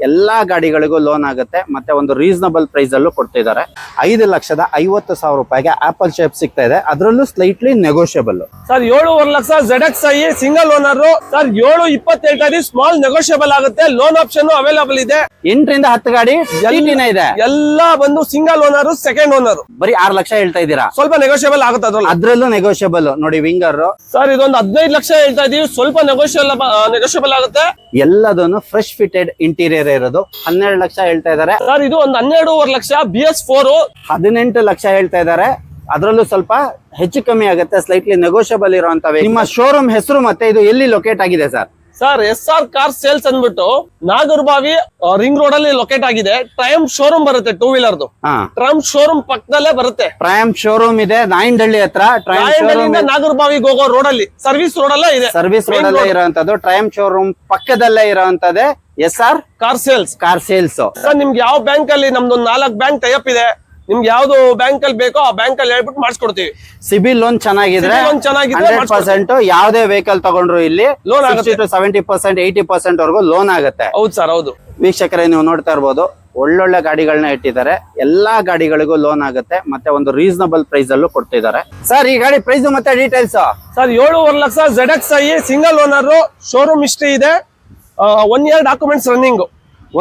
ಎಲ್ಲಾ ಗಾಡಿಗಳಿಗೂ ಲೋನ್ ಆಗುತ್ತೆ ಮತ್ತೆ ಒಂದು ರೀಸನಬಲ್ ಪ್ರೈಸ್ ಅಲ್ಲೂ ಕೊಡ್ತಿದ್ದಾರೆ. 5,50,000 ರೂಪಾಯಿಗೆ ಆಪಲ್ ಶೇಪ್ ಸಿಗ್ತಾ ಇದೆ, ಅದರಲ್ಲೂ slightly negotiable. Sir 7.5 lakh ZXi single owner sir 7.20 ಹೇಳ್ತಾ ಇದೀವಿ. ಸ್ಮಾಲ್ ನೆಗೋಷಿಯಬಲ್ ಆಗುತ್ತೆ, ಲೋನ್ ಆಪ್ಷನ್ ಅವೈಲೇಬಲ್ ಇದೆ. 8 ರಿಂದ 10 ಗಾಡಿ ಇದೆ, ಎಲ್ಲ ಬಂದು ಸಿಂಗಲ್ ಓನರ್ ಸೆಕೆಂಡ್ ಓನರ್. ಬರೀ 6 ಲಕ್ಷ ಹೇಳ್ತಾ ಇದ್ದೀರಾ, ಸ್ವಲ್ಪ ನೆಗೋಷಿಯಬಲ್ ಆಗುತ್ತೆ ಅದ್ರಲ್ಲೂ ನೆಗೋಷಿಯಬಲ್. ನೋಡಿ ವಿಂಗರ್ ಸರ್ ಇದೊಂದು 15 ಲಕ್ಷ ಹೇಳ್ತಾ ಇದೀವಿ, ಸ್ವಲ್ಪ ನೆಗೋಷಿಯಬಲ್ ಆಗುತ್ತೆ. ಎಲ್ಲದನ್ನು ಫ್ರೆಶ್ ಫಿಟೆಡ್ ಇಂಟೀರಿಯರ್ ಇರೋದು. 12 ಲಕ್ಷ ಹೇಳ್ತಾ ಇದಾರೆ ಸರ್. ಇದು ಒಂದು 12.5 ಲಕ್ಷ BS4. 18 ಲಕ್ಷ ಹೇಳ್ತಾ ಇದಾರೆ, ಅದರಲ್ಲೂ ಸ್ವಲ್ಪ ಹೆಚ್ಚು ಕಮ್ಮಿ ಆಗುತ್ತೆ, ಸ್ಲೈಟ್ಲಿ ನೆಗೋಷಿಯಬಲ್ ಇರುವಂತವೆ. ನಿಮ್ಮ ಶೋರೂಮ್ ಹೆಸರು ಮತ್ತೆ ಇದು ಎಲ್ಲಿ ಲೊಕೇಟ್ ಆಗಿದೆ sir? Sir SR car sales ಅಂದ್ಬಿಟ್ಟು ನಾಗರಬಾವಿ ರಿಂಗ್ ರೋಡ್ ಅಲ್ಲಿ ಲೊಕೇಟ್ ಆಗಿದೆ. ಟ್ರಯಂಫ್ ಶೋರೂಮ್ ಬರುತ್ತೆ, 2 ವೀಲರ್ದು. ಟ್ರಯಂಫ್ ಶೋರೂಮ್ ಪಕ್ಕದಲ್ಲೇ ಬರುತ್ತೆ. ಟ್ರಯಂಫ್ ಶೋರೂಮ್ ಇದೆ ನಾಯಂಡಹಳ್ಳಿ ಹತ್ರ. ನಾಗರಬಾವಿಗೆ ಹೋಗೋ ರೋಡ್ ಅಲ್ಲಿ, ಸರ್ವಿಸ್ ರೋಡ್ ಅಲ್ಲೇ ಇದೆ. ಸರ್ವಿಸ್ ರೋಡ್ ಅಲ್ಲೇ ಇರುವಂತದ್ದು. ಟ್ರಯಂಫ್ ಶೋರೂಮ್ ಪಕ್ಕದಲ್ಲೇ ಇರುವಂತದ್ದೇ SR ಕಾರ್ ಸೇಲ್ಸ್. ಸರ್ ನಿಮ್ಗೆ ಯಾವ ಬ್ಯಾಂಕ್ ಅಲ್ಲಿ, ನಮ್ದು 4 ಬ್ಯಾಂಕ್ ಟೈಅಪ್ ಇದೆ. ನಿಮ್ಗೆ ಯಾವ್ದು ಬ್ಯಾಂಕ್ ಅಲ್ಲಿ ಬೇಕೋ ಆ ಬ್ಯಾಂಕ್ ಅಲ್ಲಿ ಹೇಳ್ಬಿಟ್ಟು ಮಾಡಿಸ್ಕೊಡ್ತೀವಿ. ಸಿಬಿಲ್ ಲೋನ್ ಚೆನ್ನಾಗಿದ್ರೆ 100% ಯಾವ್ದೇ ವೆಹಿಕಲ್ ತಗೊಂಡ್ರು ಇಲ್ಲಿ ಲೋನ್ ಆಗುತ್ತೆ. 70%, 80% ವರೆಗೂ ಲೋನ್ ಆಗುತ್ತೆ. ಹೌದು ಸರ್, ಹೌದು. ವೀಕ್ಷಕರೇ ನೀವು ನೋಡ್ತಾ ಇರ್ಬೋದು, ಒಳ್ಳೊಳ್ಳೆ ಗಾಡಿಗಳನ್ನ ಇಟ್ಟಿದ್ದಾರೆ. ಎಲ್ಲಾ ಗಾಡಿಗಳಿಗೂ ಲೋನ್ ಆಗುತ್ತೆ ಮತ್ತೆ ಒಂದು ರೀಸನಬಲ್ ಪ್ರೈಸ್ ಅಲ್ಲೂ ಕೊಡ್ತಿದ್ದಾರೆ. ಸರ್ ಈ ಗಾಡಿ ಪ್ರೈಸ್ ಮತ್ತೆ details? Sir 7.5 lakh ZXi single owner, showroom history ಇದೆ, 1 year documents running.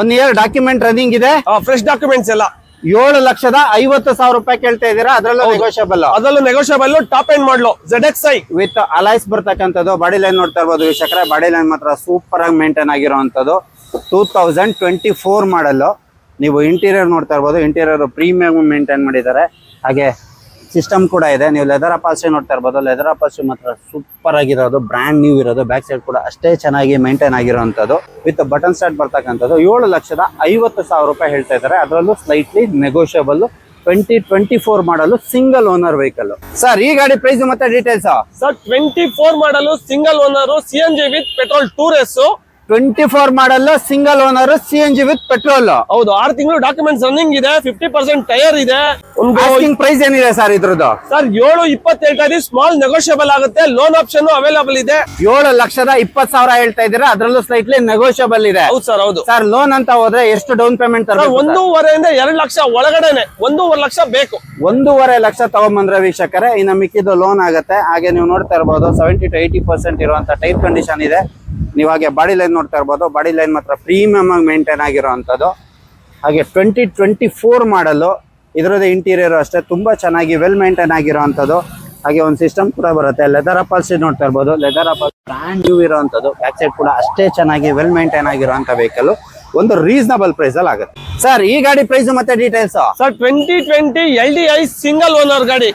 1 year document running ಇದೆ, ಫ್ರೆಶ್ ಡಾಕ್ಯುಮೆಂಟ್ಸ್ ಎಲ್ಲ. 7,50,000 ರೂಪಾಯಿ ಕೇಳ್ತಾ ಇದ್ದೀರಾ, ಅದರಲ್ಲೂ ನೆಗೋಷಿಯಬಲ್. ಟಾಪ್ ಎಂಡ್ ಮಾಡಲು ZXi ವಿತ್ ಅಲೈಸ್ ಬರ್ತಕ್ಕಂಥದ್ದು. ಬಾಡಿ ಲೈನ್ ನೋಡ್ತಾ ಇರ್ಬೋದು ವೀಕ್ಷಕರೇ, ಬಾಡಿ ಲೈನ್ ಮಾತ್ರ ಸೂಪರ್ ಆಗಿ ಮೇಂಟೈನ್ ಆಗಿರುವಂತದ್ದು. 2024 ಮಾಡಲು. ನೀವು ಇಂಟೀರಿಯರ್ ನೋಡ್ತಾ ಇರ್ಬೋದು, ಇಂಟೀರಿಯರ್ ಪ್ರೀಮಿಯಂ ಮೇಂಟೈನ್ ಮಾಡಿದ್ದಾರೆ. ಹಾಗೆ ಸಿಸ್ಟಮ್ ಕೂಡ ಇದೆ. ನೀವು ಲೆದರ್ ಅಪಾಲ್ಸ್ಟ್ರಿ ನೋಡ್ತಾ ಇರ್ಬೋದು, ಲೆದರ್ ಅಪಾಲ್ಸ್ಟ್ರಿ ಮಾತ್ರ ಸೂಪರ್ ಆಗಿರೋದು, ಬ್ರ್ಯಾಂಡ್ ನ್ಯೂ ಇರೋದು. ಬ್ಯಾಕ್ ಸೈಡ್ ಕೂಡ ಅಷ್ಟೇ ಚೆನ್ನಾಗಿ ಮೇಂಟೈನ್ ಆಗಿರುವಂತದ್ದು ವಿತ್ ಬಟನ್ ಸ್ಟಾರ್ಟ್ ಬರ್ತಕ್ಕಂಥದ್ದು. 7,50,000 ರೂಪಾಯಿ ಹೇಳ್ತಾ ಇದ್ದಾರೆ, ಅದರಲ್ಲೂ ಸ್ಲೈಟ್ಲಿ ನೆಗೋಷಿಯಬಲ್. 2024 ಮಾಡಲು ಸಿಂಗಲ್ ಓನರ್ ವೆಹಿಕಲ್. ಸರ್ ಈ ಗಾಡಿ ಪ್ರೈಸ್ ಮತ್ತೆ ಡೀಟೇಲ್ಸ್? ಸರ್ 24 ಮಾಡಲು single owner, CNG with petrol 2 24 model single owner, CNG with petrol. ಹೌದು, 6 ತಿಂಗಳು ಡಾಕ್ಯುಮೆಂಟ್ಸ್ ರನ್ನಿಂಗ್ ಇದೆ, 50% ಟೈರ್ ಇದೆ. ಪ್ರೈಸ್ ಏನಿದೆ ಸರ್ ಇದ್ರದ್ದು? ಸರ್ 7.20 ಹೇಳ್ತಾ ಇದೀವಿ, ಸ್ಮಾಲ್ ನೆಗೋಷಿಯಬಲ್ ಆಗುತ್ತೆ, ಲೋನ್ ಆಪ್ಷನ್ ಅವೈಲೇಬಲ್ ಇದೆ. 7,20,000 ಹೇಳ್ತಾ ಇದ್ದೀರಾ, ಅದರಲ್ಲೂ ಸ್ಲೈಟ್ಲಿ ನೆಗೋಷಿಯಬಲ್ ಇದೆ. ಹೌದು ಸರ್, ಹೌದು. ಸರ್ ಲೋನ್ ಅಂತ ಹೋದ್ರೆ ಎಷ್ಟು ಡೌನ್ ಪೇಮೆಂಟ್? 1.5 ಇಂದ 2 ಲಕ್ಷ ಒಳಗಡೆನೆ. 1.5 ಲಕ್ಷ ಬೇಕು. 1.5 ಲಕ್ಷ ತಗೊಂಡ್ಬಂದ್ರೆ ವೀಕ್ಷಕರೇ, ಇನ್ನು ಮಿಕ್ಕಿದ್ದು ಲೋನ್ ಆಗುತ್ತೆ. ಹಾಗೆ ನೀವು ನೋಡ್ತಾ ಇರ್ಬೋದು 70 to 80% ಇರುವಂತ ಟೈರ್ ಕಂಡೀಷನ್ ಇದೆ. ನೀವು ಹಾಗೆ ಬಾಡಿ ಲೈನ್ ನೋಡ್ತಾ ಇರ್ಬೋದು, ಬಾಡಿ ಲೈನ್ ಮಾತ್ರ ಪ್ರೀಮಿಯಂ ಆಗಿ ಮೇಂಟೈನ್ ಆಗಿರುವಂಥದ್ದು. ಹಾಗೆ 2024 ಮಾಡಲು. ಇದರದ್ದು ಇಂಟೀರಿಯರ್ ಅಷ್ಟೇ ತುಂಬಾ ಚೆನ್ನಾಗಿ ವೆಲ್ ಮೇಂಟೈನ್ ಆಗಿರುವಂಥದ್ದು. ಹಾಗೆ ಒಂದು ಸಿಸ್ಟಮ್ ಕೂಡ ಬರುತ್ತೆ. ಲೆದರ್ ಅಪಾಲ್ಸ್ಟ್ರಿ ನೋಡ್ತಾ ಇರ್ಬೋದು, ಲೆದರ್ ಅಪಾಲ್ಸ್ಟ್ರಿ ಬ್ರ್ಯಾಂಡ್ ನ್ಯೂ ಇರುವಂಥದ್ದು. ಬ್ಯಾಕ್ ಸೈಡ್ ಕೂಡ ಅಷ್ಟೇ ಚೆನ್ನಾಗಿ ವೆಲ್ ಮೇಂಟೈನ್ ಆಗಿರುವಂಥ ವೆಹಿಕಲ್. ಒಂದು ರೀಸನಬಲ್ ಪ್ರೈಸ್ ಅಲ್ಲಿ ಆಗುತ್ತೆ. ಸರ್ ಈ ಗಾಡಿ ಪ್ರೈಸ್ ಮತ್ತೆ details? Sir 2020 LDI single owner ಗಾಡಿ.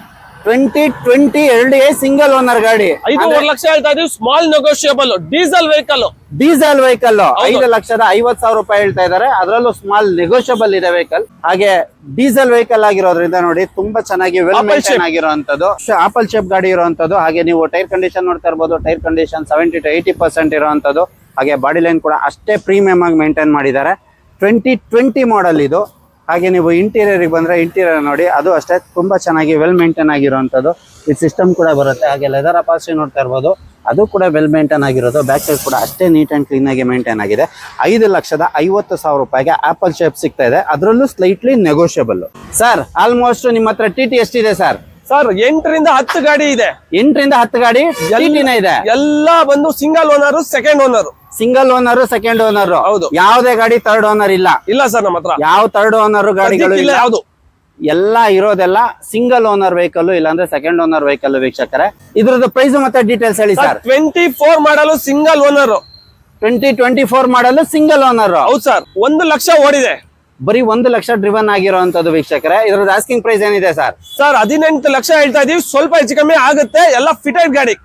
2020 LDI ಸಿಂಗಲ್ ಓನರ್ ಗಾಡಿ. 5.5 ಲಕ್ಷ ಹೇಳ್ತಾ ಇದೀವಿ, ಸ್ಮಾಲ್ ನೆಗೋಷಿಯಬಲ್. Diesel vehicle. 5,50,000 ರೂಪಾಯಿ ಹೇಳ್ತಾ ಇದ್ದಾರೆ, ಅದರಲ್ಲೂ ಸ್ಮಾಲ್ ನೆಗೋಷಿಯಬಲ್ ಇದೆ ವೆಹಿಕಲ್. ಹಾಗೆ ಡೀಸೆಲ್ ವೆಹಿಕಲ್ ಆಗಿರೋದ್ರಿಂದ ನೋಡಿ ತುಂಬಾ ಚೆನ್ನಾಗಿ ವೆಲ್ ಮೇಂಟೈನ್ ಆಗಿರುವಂತದ್ದು. ಆಪಲ್ ಶೇಪ್ ಗಾಡಿ ಇರುವಂತದ್ದು. ಹಾಗೆ ನೀವು ಟೈರ್ ಕಂಡೀಷನ್ ನೋಡ್ತಾ ಇರ್ಬೋದು, ಟೈರ್ ಕಂಡೀಷನ್ 70 to 80% ಇರುವಂತದ್ದು. ಹಾಗೆ ಬಾಡಿ ಲೈನ್ ಕೂಡ ಅಷ್ಟೇ ಪ್ರೀಮಿಯಂ ಆಗಿ ಮೇಂಟೈನ್ ಮಾಡಿದ್ದಾರೆ. 2020 ಮಾಡೆಲ್ ಇದು. ಹಾಗೆ ನೀವು ಇಂಟೀರಿಯರ್ ಬಂದ್ರೆ ಇಂಟೀರಿಯರ್ ನೋಡಿ, ಅದು ಅಷ್ಟೇ ತುಂಬಾ ಚೆನ್ನಾಗಿ ವೆಲ್ ಮೇಂಟೈನ್ ಆಗಿರುವಂತದ್ದು. ಈ ಸಿಸ್ಟಮ್ ಕೂಡ ಬರುತ್ತೆ. ಹಾಗೆ ಲೆದರ್ ಅಪಾಲ್ಸ್ಟ್ರಿ ನೋಡ್ತಾ ಇರ್ಬೋದು, ಅದು ಕೂಡ ವೆಲ್ ಮೇಂಟೈನ್ ಆಗಿರೋದು. ಬ್ಯಾಕ್ ಸೈಡ್ ಕೂಡ ಅಷ್ಟೇ ನೀಟ್ ಅಂಡ್ ಕ್ಲೀನ್ ಆಗಿ ಮೇಂಟೈನ್ ಆಗಿದೆ. 5,50,000 ರೂಪಾಯಿಗೆ ಆಪಲ್ ಶೇಪ್ ಸಿಗ್ತಾ ಇದೆ, ಅದರಲ್ಲೂ ಸ್ಲೈಟ್ಲಿ ನೆಗೋಷಿಯಬಲ್. ಸರ್ ಆಲ್ಮೋಸ್ಟ್ ನಿಮ್ಮ ಹತ್ರ TT ಎಷ್ಟಿದೆ ಸರ್? ಸರ್ 8 ರಿಂದ 10 ಗಾಡಿ ಇದೆ. 8 ರಿಂದ 10 ಗಾಡಿ ಇದೆ. ಎಲ್ಲ ಬಂದು single owner, second owner. Single owner, second owner. ಹೌದು. ಯಾವುದೇ ಗಾಡಿ ಥರ್ಡ್ ಓನರ್ ಇಲ್ಲ ಸರ್ ನಮ್ಮ ಹತ್ರ. ಯಾವ ಥರ್ಡ್ ಓನರ್ ಗಾಡಿಗಳು ಇಲ್ಲ. ಯಾವುದು ಎಲ್ಲ ಇರೋದೆಲ್ಲ ಸಿಂಗಲ್ ಓನರ್ ವೆಹಿಕಲ್, ಇಲ್ಲಾಂದ್ರೆ ಸೆಕೆಂಡ್ ಓನರ್ ವೆಹಿಕಲ್. ವೀಕ್ಷಕರೇ ಇದ್ರದ್ದು ಪ್ರೈಸ್ ಮತ್ತೆ ಡೀಟೇಲ್ಸ್ ಹೇಳಿ ಸರ್? 24 ಮಾಡಲು ಸಿಂಗಲ್ ಓನರ್. 2024 ಮಾಡಲು ಸಿಂಗಲ್ ಓನರ್. ಹೌದು ಸರ್. 1 ಲಕ್ಷ ಓಡಿದೆ. ಬರೀ 1 ಲಕ್ಷ ಡ್ರಿವನ್ ಆಗಿರುವಂತದ್ದು ವೀಕ್ಷಕರೇ. ಇದ್ರದ್ದು ಆಸ್ಕಿಂಗ್ ಪ್ರೈಸ್ ಏನಿದೆ ಸರ್? ಸರ್ 18 ಲಕ್ಷ ಹೇಳ್ತಾ ಇದೀವಿ, ಸ್ವಲ್ಪ ಹೆಚ್ಚು ಕಮ್ಮಿ ಆಗುತ್ತೆ. ಎಲ್ಲ ಫಿಟೆಡ್ ಗಾಡಿ.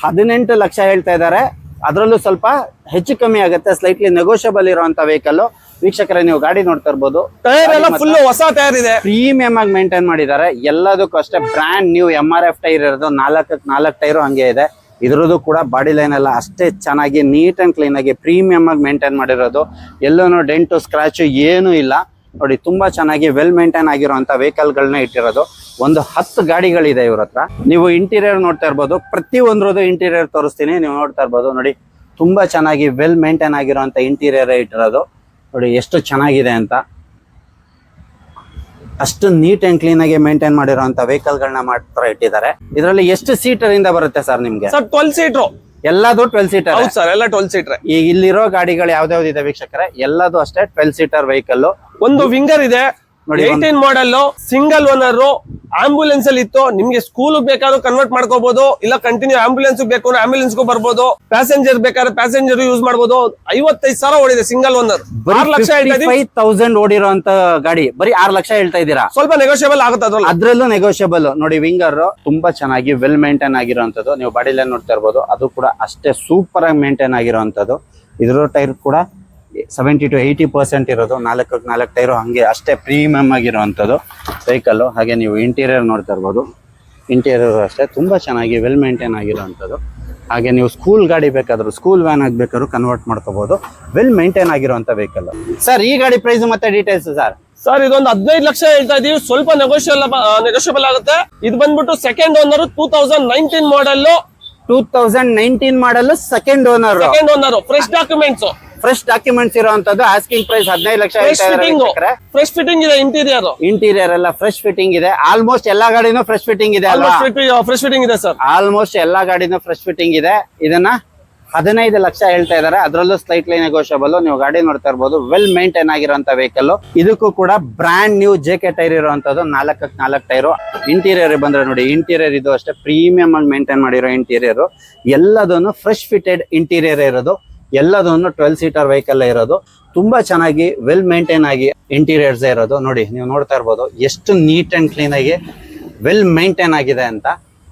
18 ಲಕ್ಷ ಹೇಳ್ತಾ ಇದ್ದಾರೆ, ಅದರಲ್ಲೂ ಸ್ವಲ್ಪ ಹೆಚ್ಚು ಕಮ್ಮಿ ಆಗುತ್ತೆ, ಸ್ಲೈಟ್ಲಿ ನೆಗೋಷಿಯಬಲ್ ಇರುವಂತ ವೆಹಿಕಲ್. ವೀಕ್ಷಕರೇ ನೀವು ಗಾಡಿ ನೋಡ್ತಾ ಇರ್ಬೋದು, ಟೈರ್ ಎಲ್ಲ ಫುಲ್ ಹೊಸ ಟೈರ್ ಇದೆ, ಪ್ರೀಮಿಯಂ ಆಗಿ ಮೇಂಟೈನ್ ಮಾಡಿದ್ದಾರೆ. ಎಲ್ಲದಕ್ಕೂ ಅಷ್ಟೇ ಬ್ರ್ಯಾಂಡ್ ನ್ಯೂ MRF ಟೈರ್ ಇರೋದು. 4 ಟೈರು ಹಂಗೆ ಇದೆ. ಇದ್ರದ್ದು ಕೂಡ ಬಾಡಿ ಲೈನ್ ಎಲ್ಲ ಅಷ್ಟೇ ಚೆನ್ನಾಗಿ ನೀಟ್ ಅಂಡ್ ಕ್ಲೀನ್ ಆಗಿ ಪ್ರೀಮಿಯಂ ಆಗಿ ಮೇಂಟೈನ್ ಮಾಡಿರೋದು. ಎಲ್ಲೂ ಡೆಂಟು ಸ್ಕ್ರಾಚ್ ಏನೂ ಇಲ್ಲ ನೋಡಿ. ತುಂಬಾ ಚೆನ್ನಾಗಿ ವೆಲ್ ಮೇಂಟೈನ್ ಆಗಿರುವಂತ ವೆಹಿಕಲ್ ಗಳನ್ನ ಇಟ್ಟಿರೋದು. ಒಂದು 10 ಗಾಡಿಗಳಿದೆ ಇವ್ರ ಹತ್ರ. ನೀವು ಇಂಟೀರಿಯರ್ ನೋಡ್ತಾ ಇರ್ಬೋದು, ಪ್ರತಿ ಒಂದ್ರದ್ದು ಇಂಟೀರಿಯರ್ ತೋರಿಸ್ತೀನಿ. ನೀವು ನೋಡ್ತಾ ಇರ್ಬೋದು ನೋಡಿ, ತುಂಬಾ ಚೆನ್ನಾಗಿ ವೆಲ್ ಮೇಂಟೈನ್ ಆಗಿರುವಂತ ಇಂಟೀರಿಯರ್ ಇಟ್ಟಿರೋದು. ನೋಡಿ ಎಷ್ಟು ಚೆನ್ನಾಗಿದೆ ಅಂತ. ಅಷ್ಟು ನೀಟ್ ಅಂಡ್ ಕ್ಲೀನ್ ಆಗಿ ಮೇಂಟೈನ್ ಮಾಡಿರುವಂತ ವೆಹಿಕಲ್ ಗಳನ್ನ ಮಾತ್ರ ಇಟ್ಟಿದ್ದಾರೆ. ಇದರಲ್ಲಿ ಎಷ್ಟು ಸೀಟರ್ ಇಂದ ಬರುತ್ತೆ ಸರ್ ನಿಮ್ಗೆ? ಸರ್ 12 ಸೀಟರ್ ಎಲ್ಲದು 12 ಸೀಟರ್. ಹೌದು ಸರ್, ಎಲ್ಲ 12 ಸೀಟರ್. ಈಗ ಇಲ್ಲಿರೋ ಗಾಡಿಗಳು ಯಾವ್ದಾವ್ದು ಇದೆ ವೀಕ್ಷಕರೇ, ಎಲ್ಲದು ಅಷ್ಟೇ 12 ಸೀಟರ್ ವೆಹಿಕಲ್. ಒಂದು ವಿಂಗರ್ ಇದೆ 18 ಮಾಡಲ್, ಸಿಂಗಲ್ ಓನರ್, ಆಂಬುಲೆನ್ಸ್ ಅಲ್ಲಿ ಇತ್ತು. ನಿಮ್ಗೆ ಸ್ಕೂಲ್ ಬೇಕಾದ್ರೂ ಕನ್ವರ್ಟ್ ಮಾಡ್ಕೋಬಹುದು, ಇಲ್ಲ ಕಂಟಿನ್ಯೂ ಆಂಬುಲೆನ್ಸ್ ಬೇಕು ಅಂದ್ರೆ ಆಂಬುಲೆನ್ಸ್ ಬರ್ಬೋದು, ಪ್ಯಾಸೆಂಜರ್ ಬೇಕಾದ್ರೆ ಪ್ಯಾಸೆಂಜರ್ ಯೂಸ್ ಮಾಡಬಹುದು. 55,000 ಓಡಿದೆ, ಸಿಂಗಲ್ ಓನರ್. 6 ಲಕ್ಷ ಹೇಳ್ತಾ ಇದೀವಿ. 55,000 ಓಡಿರೋಂತ ಗಾಡಿ ಬರೀ 6 ಲಕ್ಷ ಹೇಳ್ತಾ ಇದ್ದೀರಾ? ಸ್ವಲ್ಪ ನೆಗೋಷಿಯಬಲ್ ಆಗುತ್ತೆ ಅದ್ರಲ್ಲೂ ನೆಗೋಷಿಯಬಲ್. ನೋಡಿ ವಿಂಗರ್ ತುಂಬಾ ಚೆನ್ನಾಗಿ ವೆಲ್ ಮೇಂಟೈನ್ ಆಗಿರೋಂಥದ್ದು. ನೀವು ಬಾಡಿ ಲೈನ್ ನೋಡ್ತಾ ಇರ್ಬೋದು, ಅದು ಕೂಡ ಅಷ್ಟೇ ಸೂಪರ್ ಆಗಿ ಮೇಂಟೈನ್ ಆಗಿರೋಂಥದ್ದು. ಇದ್ರ ಟೈರ್ ಕೂಡ 70 to 80% ಇರೋದು. 4 ಟೈರು ಹಂಗೆ ಅಷ್ಟೇ ಪ್ರೀಮಿಯಂ ಆಗಿರುವಂಥದ್ದು ವೆಹಿಕಲ್. ಹಾಗೆ ನೀವು ಇಂಟೀರಿಯರ್ ನೋಡ್ತಾ ಇರ್ಬೋದು, ಇಂಟೀರಿಯರ್ ಅಷ್ಟೇ ತುಂಬಾ ಚೆನ್ನಾಗಿ ವೆಲ್ ಮೇಂಟೈನ್ ಆಗಿರುವಂಥದ್ದು. ಹಾಗೆ ನೀವು ಸ್ಕೂಲ್ ಗಾಡಿ ಬೇಕಾದ್ರೂ, ಸ್ಕೂಲ್ ವ್ಯಾನ್ ಆಗಬೇಕಾದ್ರೂ ಕನ್ವರ್ಟ್ ಮಾಡ್ಕೋಬಹುದು. ವೆಲ್ ಮೇಂಟೈನ್ ಆಗಿರುವಂತ ವೆಹಿಕಲ್. ಸರ್ ಈ ಗಾಡಿ ಪ್ರೈಸ್ ಮತ್ತೆ ಡೀಟೇಲ್ಸ್ ಸರ್? ಸರ್ ಇದೊಂದು 15 ಲಕ್ಷ ಹೇಳ್ತಾ ಇದೀವಿ, ಸ್ವಲ್ಪ ನೆಗೋಷಿಯಬಲ್ ಆಗುತ್ತೆ. ಇದು ಬಂದ್ಬಿಟ್ಟು second owner, 2019 model. 2019 model, second owner. Fresh documents. Fresh documents ಇರುವಂತದ್ದು. Asking price 15 lakh. Fresh fitting ಇದೆ. ಇಂಟೀರಿಯರ್ ಎಲ್ಲ ಫ್ರೆಶ್ ಫಿಟ್ಟಿಂಗ್ ಇದೆ. ಆಲ್ಮೋಸ್ಟ್ ಎಲ್ಲಾ ಗಾಡಿನೂ ಫ್ರೆಶ್ ಫಿಟ್ಟಿಂಗ್ ಇದೆ ಅಲ್ವಾ? ಫ್ರೆಶ್ ಫಿಟ್ಟಿಂಗ್ ಇದೆ ಸರ್. ಆಲ್ಮೋಸ್ಟ್ ಎಲ್ಲಾ ಗಾಡಿನೂ ಫ್ರೆಶ್ ಫಿಟ್ಟಿಂಗ್ ಇದೆ. ಇದನ್ನ 15 ಲಕ್ಷ ಹೇಳ್ತಾ ಇದಾರೆ, ಅದರಲ್ಲೂ ಸ್ಲೈಟ್ಲಿ ನೆಗೋಷಿಯಬಲ್. ನೀವು ಗಾಡಿ ನೋಡ್ತಾ ಇರ್ಬೋದು, ವೆಲ್ ಮೇಂಟೈನ್ ಆಗಿರುವಂತ ವೆಹಿಕಲ್. ಇದಕ್ಕೂ ಕೂಡ ಬ್ರಾಂಡ್ ನ್ಯೂ JK ಟೈರ್ ಇರುವಂತದ್ದು, 4 ಟೈರು. ಇಂಟೀರಿಯರ್ ಬಂದ್ರೆ ನೋಡಿ, ಇಂಟೀರಿಯರ್ ಇದು ಅಷ್ಟೇ ಪ್ರೀಮಿಯಂ ಆಗಿ ಮೇಂಟೈನ್ ಮಾಡಿರೋ ಇಂಟೀರಿಯರ್. ಎಲ್ಲದನ್ನು ಫ್ರೆಶ್ ಫಿಟೆಡ್ ಇಂಟೀರಿಯರ್ ಇರೋದು. ಎಲ್ಲದನ್ನು 12 ಸೀಟರ್ ವೆಹಿಕಲ್ ಇರೋದು. ತುಂಬಾ ಚೆನ್ನಾಗಿ ವೆಲ್ ಮೇಂಟೈನ್ ಆಗಿ ಇಂಟೀರಿಯರ್ಸ್ ಇರೋದು. ನೋಡಿ ನೀವು ನೋಡ್ತಾ ಇರ್ಬೋದು ಎಷ್ಟು ನೀಟ್ ಅಂಡ್ ಕ್ಲೀನ್ ಆಗಿ ವೆಲ್ ಮೇಂಟೈನ್ ಆಗಿದೆ ಅಂತ.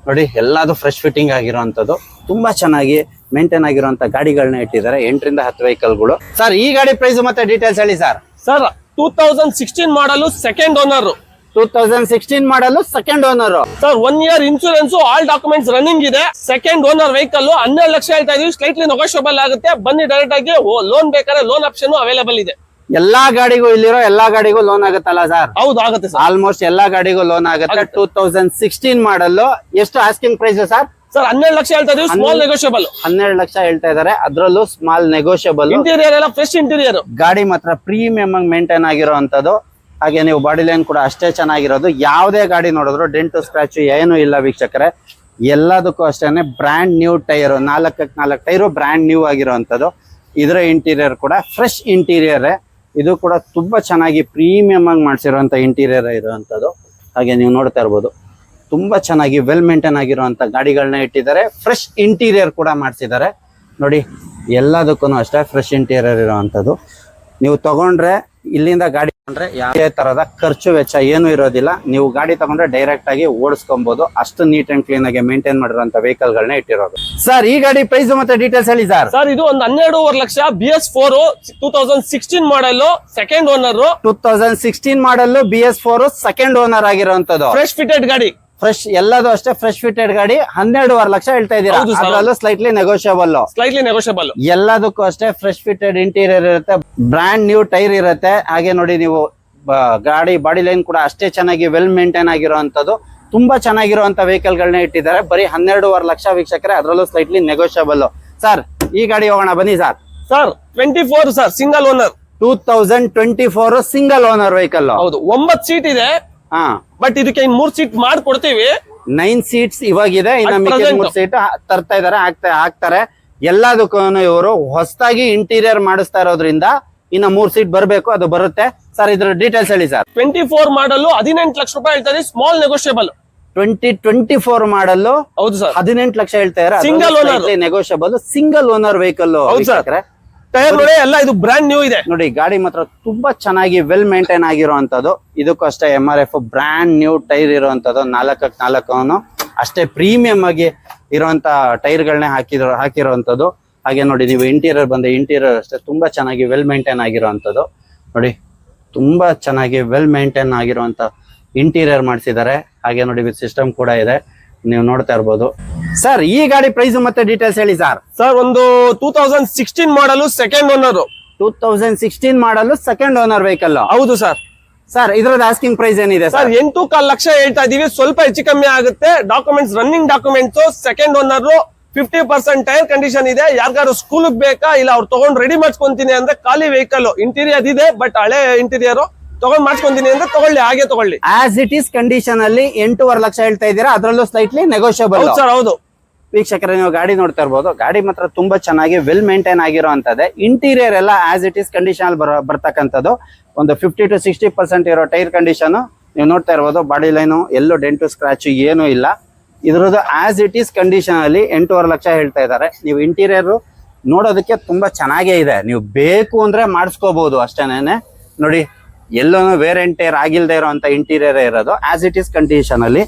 ನೋಡಿ ಎಲ್ಲದು ಫ್ರೆಶ್ ಫಿಟ್ಟಿಂಗ್ ಆಗಿರುವಂತದ್ದು. ತುಂಬಾ ಚೆನ್ನಾಗಿ ಮೇಂಟೈನ್ ಆಗಿರುವಂತ ಗಾಡಿಗಳನ್ನ ಇಟ್ಟಿದ್ದಾರೆ, 8 ರಿಂದ 10 ವೆಹಿಕಲ್ಗಳು. ಸರ್ ಈ ಗಾಡಿ ಪ್ರೈಸ್ ಮತ್ತೆ ಡೀಟೇಲ್ಸ್ ಹೇಳಿ sir. Sir 2016 model, second owner. 2016 model, second owner. Sir 1 year insurance, all documents running ಇದೆ. Second owner vehicle. 12 ಲಕ್ಷ ಹೇಳ್ತಾ ಇದೀವಿ, ಸ್ಲೈಟ್ಲಿ ನೆಗೋಷಿಯಬಲ್ ಆಗುತ್ತೆ. ಬನ್ನಿ ಡೈರೆಕ್ಟ್ ಆಗಿ. ಲೋನ್ ಬೇಕಾದ್ರೆ ಲೋನ್ ಆಪ್ಷನ್ ಅವೈಲೇಬಲ್ ಇದೆ. ಎಲ್ಲಾ ಗಾಡಿಗೂ ಇಲ್ಲಿರೋ ಎಲ್ಲಾ ಗಾಡಿಗೂ ಲೋನ್ ಆಗುತ್ತಲ್ಲ ಸರ್? ಹೌದು, ಆಗುತ್ತೆ ಸರ್. ಆಲ್ಮೋಸ್ಟ್ ಎಲ್ಲಾ ಗಾಡಿಗೂ ಲೋನ್ ಆಗುತ್ತೆ. 2016 ಮಾಡಲ್. ಎಷ್ಟು asking price sir? Sir 12 lakh ಹೇಳ್ತಾ ಇದೀವಿ, ಸ್ಮಾಲ್ ನೆಗೋಷಿಯಬಲ್. 12 ಲಕ್ಷ ಹೇಳ್ತಾ ಇದಾರೆ, ಅದ್ರಲ್ಲೂ ಸ್ಮಾಲ್ ನೆಗೋಷಿಯಬಲ್. ಇಂಟೀರಿಯರ್ ಎಲ್ಲ ಫ್ರೆಶ್ ಇಂಟೀರಿಯರ್. ಗಾಡಿ ಮಾತ್ರ ಪ್ರೀಮಿಯಂ ಆಗಿ ಮೇಂಟೈನ್ ಆಗಿರೋಂಥದ್ದು. ಹಾಗೆ ನೀವು ಬಾಡಿ ಲೈನ್ ಕೂಡ ಅಷ್ಟೇ ಚೆನ್ನಾಗಿರೋದು. ಯಾವುದೇ ಗಾಡಿ ನೋಡಿದ್ರು ಡೆಂಟು ಸ್ಕ್ರಾಚ್ ಏನು ಇಲ್ಲ ವೀಕ್ಷಕರೇ. ಎಲ್ಲದಕ್ಕೂ ಅಷ್ಟೇನೆ brand new tyre, 4 tyre brand new ಆಗಿರುವಂತದ್ದು. ಇದರ ಇಂಟೀರಿಯರ್ ಕೂಡ ಫ್ರೆಶ್ ಇಂಟೀರಿಯರ್. ಇದು ಕೂಡ ತುಂಬಾ ಚೆನ್ನಾಗಿ ಪ್ರೀಮಿಯಂ ಆಗಿ ಮಾಡಿಸಿರುವಂತ ಇಂಟೀರಿಯರ್ ಇರುವಂತದ್ದು. ಹಾಗೆ ನೀವು ನೋಡ್ತಾ ಇರ್ಬೋದು, ತುಂಬಾ ಚೆನ್ನಾಗಿ ವೆಲ್ ಮೇಂಟೈನ್ ಆಗಿರುವಂತ ಗಾಡಿಗಳನ್ನ ಇಟ್ಟಿದ್ದಾರೆ. ಫ್ರೆಶ್ ಇಂಟೀರಿಯರ್ ಕೂಡ ಮಾಡಿಸಿದ್ದಾರೆ. ನೋಡಿ ಎಲ್ಲದಕ್ಕೂ ಅಷ್ಟೇ ಫ್ರೆಶ್ ಇಂಟೀರಿಯರ್ ಇರುವಂತದ್ದು. ನೀವು ತಗೊಂಡ್ರೆ ಇಲ್ಲಿಂದ ಗಾಡಿ ತಗೊಂಡ್ರೆ ಯಾವುದೇ ತರದ ಖರ್ಚು ವೆಚ್ಚ ಏನು ಇರೋದಿಲ್ಲ. ನೀವು ಗಾಡಿ ತಗೊಂಡ್ರೆ ಡೈರೆಕ್ಟ್ ಆಗಿ ಓಡಿಸ್ಕೊಬಹುದು. ಅಷ್ಟು ನೀಟ್ ಅಂಡ್ ಕ್ಲೀನ್ ಆಗಿ ಮೇಂಟೈನ್ ಮಾಡಿರುವಂತ ವೆಹಿಕಲ್ ಗಳನ್ನ ಇಟ್ಟಿರೋದು. ಸರ್ ಈ ಗಾಡಿ ಪ್ರೈಸ್ ಮತ್ತೆ ಡೀಟೇಲ್ಸ್ ಹೇಳಿ ಸರ್. ಸರ್ ಇದು ಒಂದು 12.5 ಲಕ್ಷ, BS4 2016 ಮಾಡಲ್, ಸೆಕೆಂಡ್ ಓನರ್. 2016 ಮಾಡಲ್, BS4 ಸೆಕೆಂಡ್ ಓನರ್ ಆಗಿರುವಂತದ್ದು. ಫ್ರೆಶ್ ಫಿಟೆಡ್ ಗಾಡಿ. ಫ್ರೆಶ್ ಎಲ್ಲದು ಅಷ್ಟೇ ಫ್ರೆಶ್ ಫಿಟೆಡ್ ಗಾಡಿ. 12.5 ಲಕ್ಷ ಹೇಳ್ತಾ ಇದ್ದೀರಾ? ಅದರಲ್ಲೂ ಸ್ಲೈಟ್ಲಿ ನೆಗೋಷಿಯಬಲ್. ಎಲ್ಲದಕ್ಕೂ ಅಷ್ಟೇ ಫ್ರೆಶ್ ಫಿಟೆಡ್ ಇಂಟೀರಿಯರ್ ಇರುತ್ತೆ, ಬ್ರ್ಯಾಂಡ್ ನ್ಯೂ ಟೈರ್ ಇರುತ್ತೆ. ಹಾಗೆ ನೋಡಿ ನೀವು ಗಾಡಿ ಬಾಡಿ ಲೈನ್ ಕೂಡ ಅಷ್ಟೇ ಚೆನ್ನಾಗಿ ವೆಲ್ ಮೇಂಟೈನ್ ಆಗಿರುವಂತದ್ದು. ತುಂಬಾ ಚೆನ್ನಾಗಿರುವಂತ ವೆಹಿಕಲ್ ಗಳನ್ನ ಇಟ್ಟಿದ್ದಾರೆ. ಬರೀ 12.5 ಲಕ್ಷ ವೀಕ್ಷಕರೇ, ಅದರಲ್ಲೂ ಸ್ಲೈಟ್ಲಿ ನೆಗೋಷಿಯಬಲ್. ಸರ್ ಈ ಗಾಡಿ ಹೋಗೋಣ ಬನ್ನಿ sir. Sir 24 sir, single owner. 2024 single owner vehicle. ಹೌದು, 9 ಸೀಟ್ ಇದೆ. ಬಟ್ ಇದಕ್ಕೆ 3 ಸೀಟ್ ಮಾಡ್ಕೊಡ್ತೀವಿ. 9 ಸೀಟ್ಸ್ ಇವಾಗಿದೆ. ಇನ್ನು 3 ಸೀಟ್ ತರ್ತಾ ಇದಾರೆ, ಹಾಕ್ತಾರೆ. ಎಲ್ಲದಕ್ಕೂ ಇವರು ಹೊಸದಾಗಿ ಇಂಟೀರಿಯರ್ ಮಾಡಿಸ್ತಾ ಇರೋದ್ರಿಂದ ಇನ್ನು 3 ಸೀಟ್ ಬರಬೇಕು, ಅದು ಬರುತ್ತೆ. ಸರ್ ಇದ್ರ ಡೀಟೇಲ್ಸ್ ಹೇಳಿ ಸರ್. 24 ಮಾಡಲು 18 ಲಕ್ಷ ರೂಪಾಯಿ ಹೇಳ್ತಾರೆ, ಸ್ಮಾಲ್ ನೆಗೋಷಿಯಬಲ್. 2024 ಮಾಡಲು. ಹೌದು ಸರ್, 18 ಲಕ್ಷ ಹೇಳ್ತಾ ಇದ್ದಾರೆ, single owner negotiable. Single owner vehicle. Tyre ನೋಡಿ ಎಲ್ಲ ಇದು ಬ್ರ್ಯಾಂಡ್ ನ್ಯೂ ಇದೆ. ನೋಡಿ ಗಾಡಿ ಮಾತ್ರ ತುಂಬಾ ಚೆನ್ನಾಗಿ ವೆಲ್ ಮೇಂಟೈನ್ ಆಗಿರುವಂತದ್ದು. ಇದಕ್ಕೂ ಅಷ್ಟೇ MRF ಬ್ರ್ಯಾಂಡ್ ನ್ಯೂ ಟೈರ್ ಇರುವಂತದ್ದು. 4 ಅಷ್ಟೇ ಪ್ರೀಮಿಯಂ ಆಗಿ ಇರುವಂತ ಟೈರ್ ಗಳನ್ನೇ ಹಾಕಿರುವಂತದ್ದು. ಹಾಗೆ ನೋಡಿ ನೀವು ಇಂಟೀರಿಯರ್ ಬಂದ ಇಂಟೀರಿಯರ್ ಅಷ್ಟೇ ತುಂಬಾ ಚೆನ್ನಾಗಿ ವೆಲ್ ಮೇಂಟೈನ್ ಆಗಿರುವಂತದ್ದು. ನೋಡಿ ತುಂಬಾ ಚೆನ್ನಾಗಿ ವೆಲ್ ಮೇಂಟೈನ್ ಆಗಿರುವಂತ ಇಂಟೀರಿಯರ್ ಮಾಡಿಸಿದ್ದಾರೆ. ಹಾಗೆ ನೋಡಿ ವಿತ್ ಸಿಸ್ಟಮ್ ಕೂಡ ಇದೆ, ನೀವು ನೋಡ್ತಾ ಇರ್ಬೋದು. ಸರ್ ಈ ಗಾಡಿ ಪ್ರೈಸ್ ಮತ್ತೆ ಡೀಟೇಲ್ಸ್ ಹೇಳಿ ಸರ್. ಸರ್ ಒಂದು 2016 model, second owner. 2016 model, second owner vehicle. ಹೌದು ಸರ್. ಸರ್ ಇದ್ರದ್ದು ಆಸ್ಕಿಂಗ್ ಪ್ರೈಸ್ ಏನಿದೆ ಸರ್? 8.25 ಲಕ್ಷ ಹೇಳ್ತಾ ಇದೀವಿ, ಸ್ವಲ್ಪ ಹೆಚ್ಚು ಕಮ್ಮಿ ಆಗುತ್ತೆ. Documents running documents, second owner, 50% tyre condition ಇದೆ. ಯಾರಿಗಾರು ಸ್ಕೂಲ್ ಬೇಕಾ ಇಲ್ಲ ಅವ್ರು ತಗೊಂಡ್ ರೆಡಿ ಮಾಡ್ಸ್ಕೊಂತೀನಿ ಅಂದ್ರೆ ಖಾಲಿ ವೆಹಿಕಲ್ ಇಂಟೀರಿಯರ್ ಇದೆ ಬಟ್ ಹಳೆ ಇಂಟೀರಿಯರ್ ತಗೊಂಡ್ ಮಾಡ್ಸ್ಕೊಂತೀನಿ ಅಂದ್ರೆ ತಗೊಳ್ಳಿ, ಹಾಗೆ ತಗೊಳ್ಳಿ. ಆಸ್ ಇಟ್ ಈಸ್ ಕಂಡೀಷನ್ ಅಲ್ಲಿ 8.5 ಲಕ್ಷ ಹೇಳ್ತಾ ಇದ್ದೀರಾ, ಅದರಲ್ಲೂ ಸ್ಲೈಟ್ಲಿ ನೆಗೋಷಿಯಬಲ್. ಹೌದು ಸರ್, ಹೌದು. ವೀಕ್ಷಕರೇ, ನೀವು ಗಾಡಿ ನೋಡ್ತಾ ಇರ್ಬೋದು, ಗಾಡಿ ಮಾತ್ರ ತುಂಬಾ ಚೆನ್ನಾಗಿ ವೆಲ್ ಮೇಂಟೈನ್ ಆಗಿರೋ ಅಂತದೆ. ಇಂಟೀರಿಯರ್ ಎಲ್ಲ ಆಸ್ ಇಟ್ ಈಸ್ ಕಂಡೀಷನ್ ಅಲ್ಲಿ ಬರ್ತಕ್ಕಂಥದ್ದು. ಒಂದು 50 to 60% ಇರೋ ಟೈರ್ ಕಂಡೀಷನ್ ನೀವು ನೋಡ್ತಾ ಇರ್ಬೋದು. ಬಾಡಿ ಲೈನು ಎಲ್ಲೂ ಡೆಂಟು ಸ್ಕ್ರಾಚ್ ಏನೂ ಇಲ್ಲ. ಇದ್ರದ್ದು ಆಸ್ ಇಟ್ ಈಸ್ ಕಂಡೀಷನ್ ಅಲ್ಲಿ 8.5 ಲಕ್ಷ ಹೇಳ್ತಾ ಇದ್ದಾರೆ. ನೀವು ಇಂಟೀರಿಯರ್ ನೋಡೋದಕ್ಕೆ ತುಂಬಾ ಚೆನ್ನಾಗೇ ಇದೆ, ನೀವು ಬೇಕು ಅಂದ್ರೆ ಮಾಡಿಸ್ಕೋಬಹುದು ಅಷ್ಟೇನೆ. ನೋಡಿ, ಎಲ್ಲೋನು ವೇರ್ ಅಂಡ್ ಟೇರ್ ಆಗಿಲ್ದೇ ಇರೋಂಥ ಇಂಟೀರಿಯರ್ ಇರೋದು. ಆಸ್ ಇಟ್ ಈಸ್ ಕಂಡೀಷನ್ ಅಲ್ಲಿ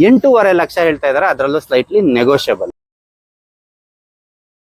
8.5 ಲಕ್ಷ ಹೇಳ್ತಾ ಇದ್ದಾರೆ, ಅದರಲ್ಲೂ ಸ್ಲೈಟ್ಲಿ ನೆಗೋಷಿಯಬಲ್.